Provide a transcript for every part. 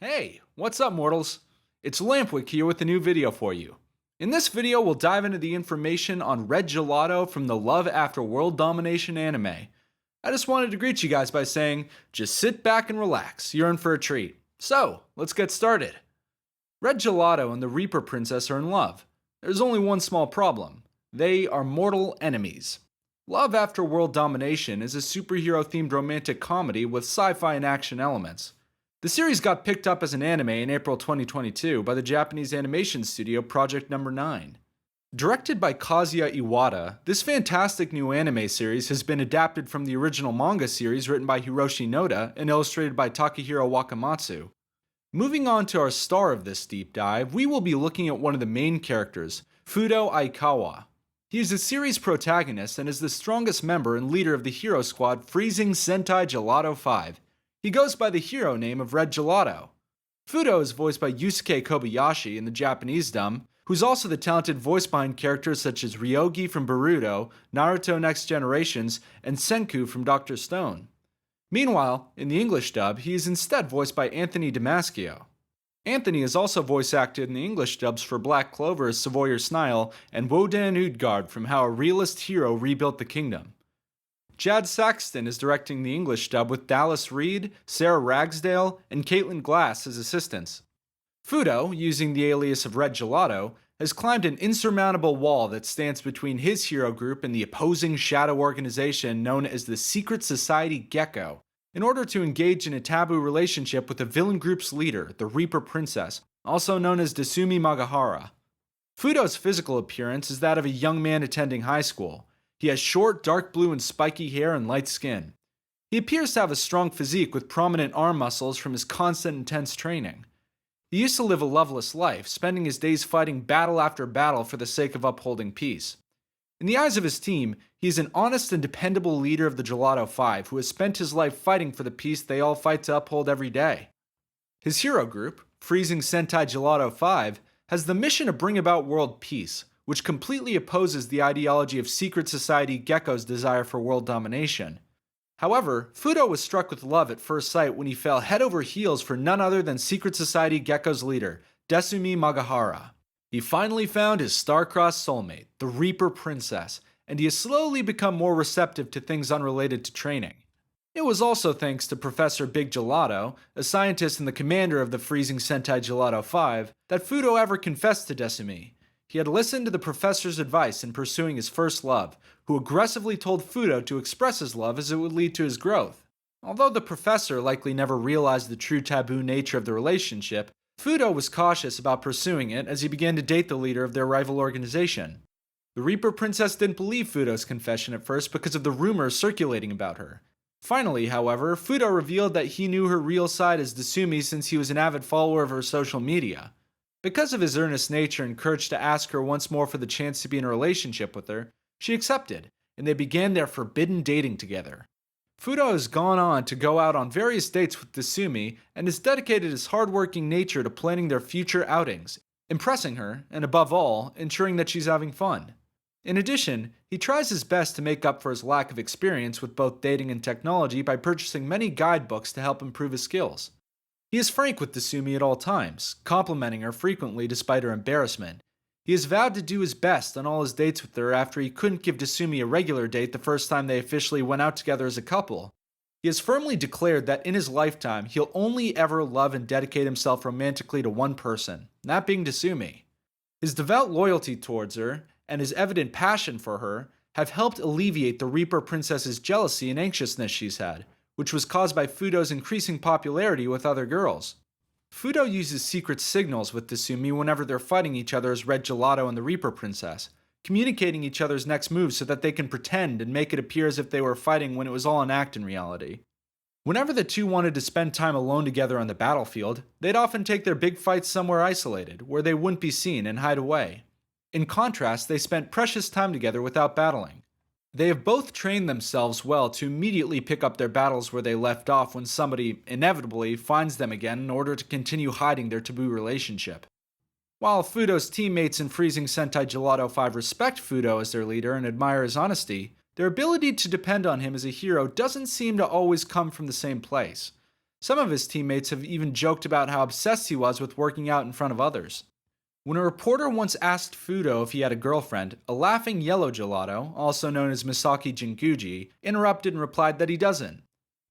Hey, what's up mortals? It's Lampwick here with a new video for you. In this video, we'll dive into the information on Red Gelato from the Love After World Domination anime. I just wanted to greet you guys by saying, just sit back and relax, you're in for a treat. So, let's get started. Red Gelato and the Reaper Princess are in love. There's only one small problem. They are mortal enemies. Love After World Domination is a superhero-themed romantic comedy with sci-fi and action elements. The series got picked up as an anime in April 2022 by the Japanese animation studio Project No. 9. Directed by Kazuya Iwata, this fantastic new anime series has been adapted from the original manga series written by Hiroshi Noda and illustrated by Takahiro Wakamatsu. Moving on to our star of this deep dive, we will be looking at one of the main characters, Fudo Aikawa. He is the series protagonist and is the strongest member and leader of the hero squad Freezing Sentai Gelato 5. He goes by the hero name of Red Gelato. Fudo is voiced by Yusuke Kobayashi in the Japanese dub, who's also the talented voice behind characters such as Ryogi from Boruto, Naruto Next Generations, and Senku from Dr. Stone. Meanwhile, in the English dub, he is instead voiced by Anthony Damasio. Anthony has also voice acted in the English dubs for Black Clover as Savoyer Snile and Wodan Udgard from How a Realist Hero Rebuilt the Kingdom. Jad Saxton is directing the English dub with Dallas Reed, Sarah Ragsdale, and Caitlin Glass as assistants. Fudo, using the alias of Red Gelato, has climbed an insurmountable wall that stands between his hero group and the opposing shadow organization known as the Secret Society Gecko, in order to engage in a taboo relationship with the villain group's leader, the Reaper Princess, also known as Desumi Magahara. Fudo's physical appearance is that of a young man attending high school. He has short, dark blue and spiky hair and light skin. He appears to have a strong physique with prominent arm muscles from his constant intense training. He used to live a loveless life, spending his days fighting battle after battle for the sake of upholding peace. In the eyes of his team, he is an honest and dependable leader of the Gelato 5 who has spent his life fighting for the peace they all fight to uphold every day. His hero group, Freezing Sentai Gelato 5, has the mission to bring about world peace, which completely opposes the ideology of Secret Society Gecko's desire for world domination. However, Fudo was struck with love at first sight when he fell head over heels for none other than Secret Society Gecko's leader, Desumi Magahara. He finally found his star-crossed soulmate, the Reaper Princess, and he has slowly become more receptive to things unrelated to training. It was also thanks to Professor Big Gelato, a scientist and the commander of the Freezing Sentai Gelato 5, that Fudo ever confessed to Desumi. He had listened to the professor's advice in pursuing his first love, who aggressively told Fudo to express his love as it would lead to his growth. Although the professor likely never realized the true taboo nature of the relationship, Fudo was cautious about pursuing it as he began to date the leader of their rival organization. The Reaper Princess didn't believe Fudo's confession at first because of the rumors circulating about her. Finally, however, Fudo revealed that he knew her real side as Desumi since he was an avid follower of her social media. Because of his earnest nature and courage to ask her once more for the chance to be in a relationship with her, she accepted, and they began their forbidden dating together. Fudo has gone on to go out on various dates with Desumi and has dedicated his hardworking nature to planning their future outings, impressing her, and above all, ensuring that she's having fun. In addition, he tries his best to make up for his lack of experience with both dating and technology by purchasing many guidebooks to help improve his skills. He is frank with Desumi at all times, complimenting her frequently despite her embarrassment. He has vowed to do his best on all his dates with her after he couldn't give Desumi a regular date the first time they officially went out together as a couple. He has firmly declared that in his lifetime he'll only ever love and dedicate himself romantically to one person, that being Desumi. His devout loyalty towards her, and his evident passion for her, have helped alleviate the Reaper Princess's jealousy and anxiousness she's had, which was caused by Fudo's increasing popularity with other girls. Fudo uses secret signals with Desumi whenever they're fighting each other as Red Gelato and the Reaper Princess, communicating each other's next moves so that they can pretend and make it appear as if they were fighting when it was all an act in reality. Whenever the two wanted to spend time alone together on the battlefield, they'd often take their big fights somewhere isolated, where they wouldn't be seen, and hide away. In contrast, they spent precious time together without battling. They have both trained themselves well to immediately pick up their battles where they left off when somebody, inevitably, finds them again in order to continue hiding their taboo relationship. While Fudo's teammates in Freezing Sentai Gelato 5 respect Fudo as their leader and admire his honesty, their ability to depend on him as a hero doesn't seem to always come from the same place. Some of his teammates have even joked about how obsessed he was with working out in front of others. When a reporter once asked Fudo if he had a girlfriend, a laughing yellow gelato, also known as Misaki Jinguji, interrupted and replied that he doesn't.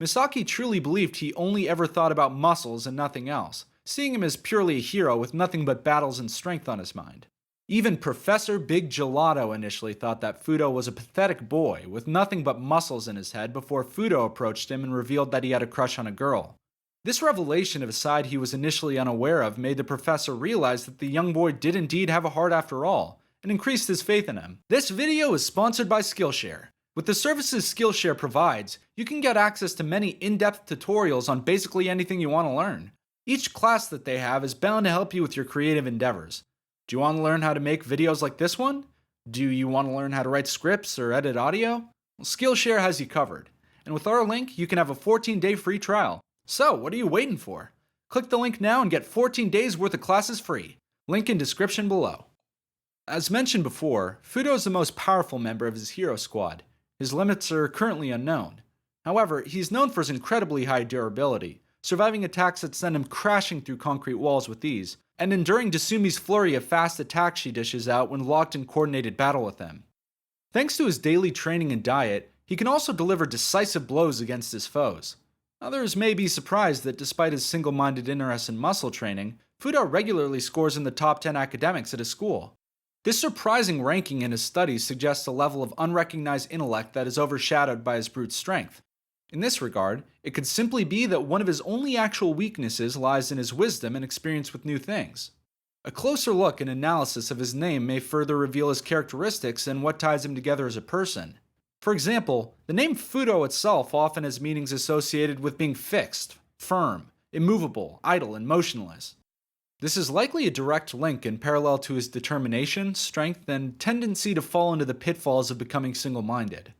Misaki truly believed he only ever thought about muscles and nothing else, seeing him as purely a hero with nothing but battles and strength on his mind. Even Professor Big Gelato initially thought that Fudo was a pathetic boy with nothing but muscles in his head before Fudo approached him and revealed that he had a crush on a girl. This revelation of a side he was initially unaware of made the professor realize that the young boy did indeed have a heart after all, and increased his faith in him. This video is sponsored by Skillshare. With the services Skillshare provides, you can get access to many in-depth tutorials on basically anything you want to learn. Each class that they have is bound to help you with your creative endeavors. Do you want to learn how to make videos like this one? Do you want to learn how to write scripts or edit audio? Well, Skillshare has you covered. And with our link, you can have a 14-day free trial. So, what are you waiting for? Click the link now and get 14 days worth of classes free. Link in description below. As mentioned before, Fudo is the most powerful member of his hero squad. His limits are currently unknown. However, he's known for his incredibly high durability, surviving attacks that send him crashing through concrete walls with ease, and enduring Dasumi's flurry of fast attacks she dishes out when locked in coordinated battle with them. Thanks to his daily training and diet, he can also deliver decisive blows against his foes. Others may be surprised that despite his single-minded interest in muscle training, Fudo regularly scores in the top 10 academics at his school. This surprising ranking in his studies suggests a level of unrecognized intellect that is overshadowed by his brute strength. In this regard, it could simply be that one of his only actual weaknesses lies in his wisdom and experience with new things. A closer look and analysis of his name may further reveal his characteristics and what ties him together as a person. For example, the name Fudo itself often has meanings associated with being fixed, firm, immovable, idle, and motionless. This is likely a direct link in parallel to his determination, strength, and tendency to fall into the pitfalls of becoming single-minded.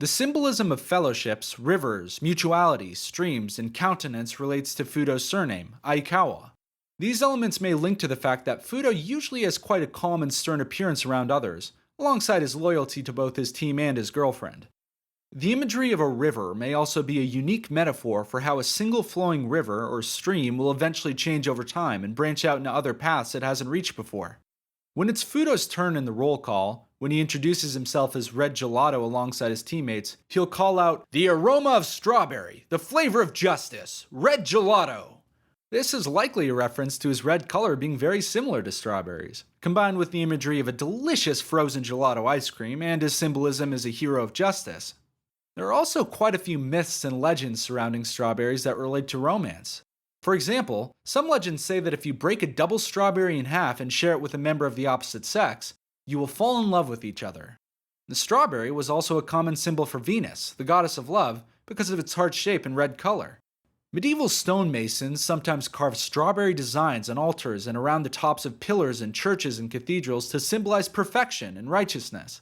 The symbolism of fellowships, rivers, mutuality, streams, and countenance relates to Fudo's surname, Aikawa. These elements may link to the fact that Fudo usually has quite a calm and stern appearance around others, alongside his loyalty to both his team and his girlfriend. The imagery of a river may also be a unique metaphor for how a single flowing river or stream will eventually change over time and branch out into other paths it hasn't reached before. When it's Fudo's turn in the roll call, when he introduces himself as Red Gelato alongside his teammates, he'll call out, "The aroma of strawberry, the flavor of justice, Red Gelato." This is likely a reference to his red color being very similar to strawberries, combined with the imagery of a delicious frozen gelato ice cream and his symbolism as a hero of justice. There are also quite a few myths and legends surrounding strawberries that relate to romance. For example, some legends say that if you break a double strawberry in half and share it with a member of the opposite sex, you will fall in love with each other. The strawberry was also a common symbol for Venus, the goddess of love, because of its heart shape and red color. Medieval stonemasons sometimes carved strawberry designs on altars and around the tops of pillars in churches and cathedrals to symbolize perfection and righteousness.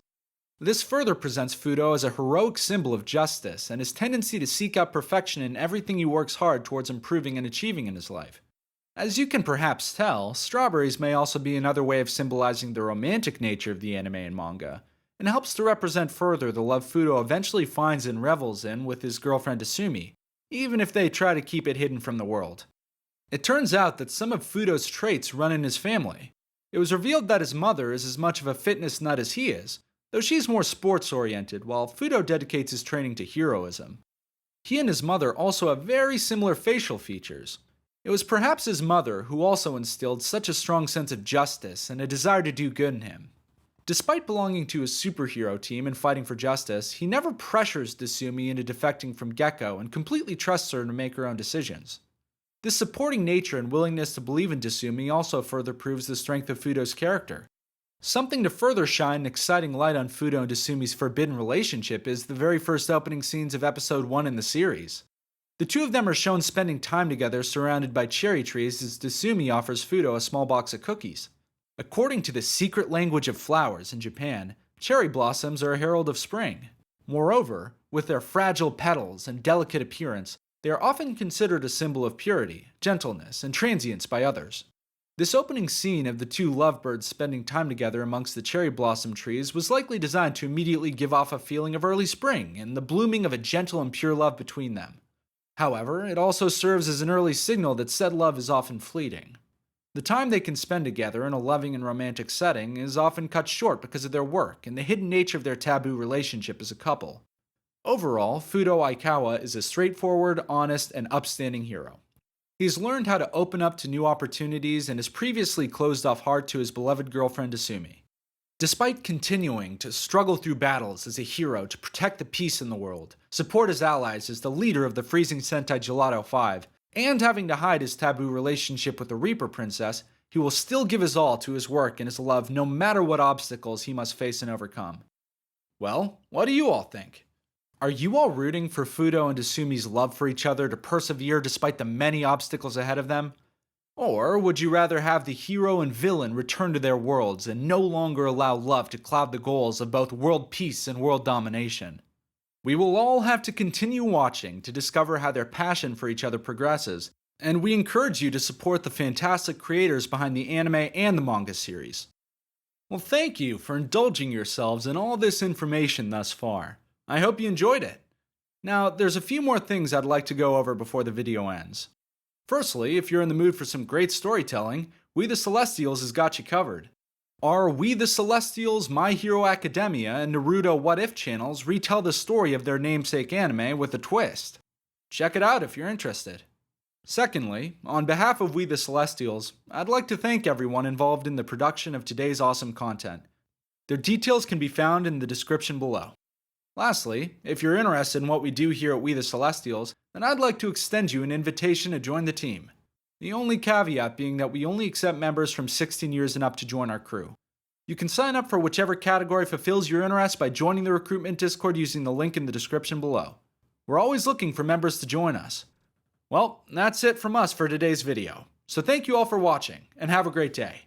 This further presents Fudo as a heroic symbol of justice and his tendency to seek out perfection in everything he works hard towards improving and achieving in his life. As you can perhaps tell, strawberries may also be another way of symbolizing the romantic nature of the anime and manga, and helps to represent further the love Fudo eventually finds and revels in with his girlfriend Asumi, even if they try to keep it hidden from the world. It turns out that some of Fudo's traits run in his family. It was revealed that his mother is as much of a fitness nut as he is, though she's more sports-oriented, while Fudo dedicates his training to heroism. He and his mother also have very similar facial features. It was perhaps his mother who also instilled such a strong sense of justice and a desire to do good in him. Despite belonging to a superhero team and fighting for justice, he never pressures Dasumi into defecting from Gecko and completely trusts her to make her own decisions. This supporting nature and willingness to believe in Dasumi also further proves the strength of Fudo's character. Something to further shine an exciting light on Fudo and Dasumi's forbidden relationship is the very first opening scenes of episode 1 in the series. The two of them are shown spending time together surrounded by cherry trees as Dasumi offers Fudo a small box of cookies. According to the secret language of flowers in Japan, cherry blossoms are a herald of spring. Moreover, with their fragile petals and delicate appearance, they are often considered a symbol of purity, gentleness, and transience by others. This opening scene of the two lovebirds spending time together amongst the cherry blossom trees was likely designed to immediately give off a feeling of early spring and the blooming of a gentle and pure love between them. However, it also serves as an early signal that said love is often fleeting. The time they can spend together in a loving and romantic setting is often cut short because of their work and the hidden nature of their taboo relationship as a couple. Overall, Fudo Aikawa is a straightforward, honest, and upstanding hero. He's learned how to open up to new opportunities and has previously closed off heart to his beloved girlfriend Asumi. Despite continuing to struggle through battles as a hero to protect the peace in the world, support his allies as the leader of the Freezing Sentai Gelato 5, and having to hide his taboo relationship with the Reaper Princess, he will still give his all to his work and his love no matter what obstacles he must face and overcome. Well, what do you all think? Are you all rooting for Fudo and Asumi's love for each other to persevere despite the many obstacles ahead of them? Or would you rather have the hero and villain return to their worlds and no longer allow love to cloud the goals of both world peace and world domination? We will all have to continue watching to discover how their passion for each other progresses, and we encourage you to support the fantastic creators behind the anime and the manga series. Well, thank you for indulging yourselves in all this information thus far. I hope you enjoyed it. Now, there's a few more things I'd like to go over before the video ends. Firstly, if you're in the mood for some great storytelling, We the Celestials has got you covered. Our We the Celestials, My Hero Academia, and Naruto What If channels retell the story of their namesake anime with a twist. Check it out if you're interested. Secondly, on behalf of We the Celestials, I'd like to thank everyone involved in the production of today's awesome content. Their details can be found in the description below. Lastly, if you're interested in what we do here at We the Celestials, then I'd like to extend you an invitation to join the team. The only caveat being that we only accept members from 16 years and up to join our crew. You can sign up for whichever category fulfills your interest by joining the recruitment Discord using the link in the description below. We're always looking for members to join us. Well, that's it from us for today's video. So thank you all for watching, and have a great day.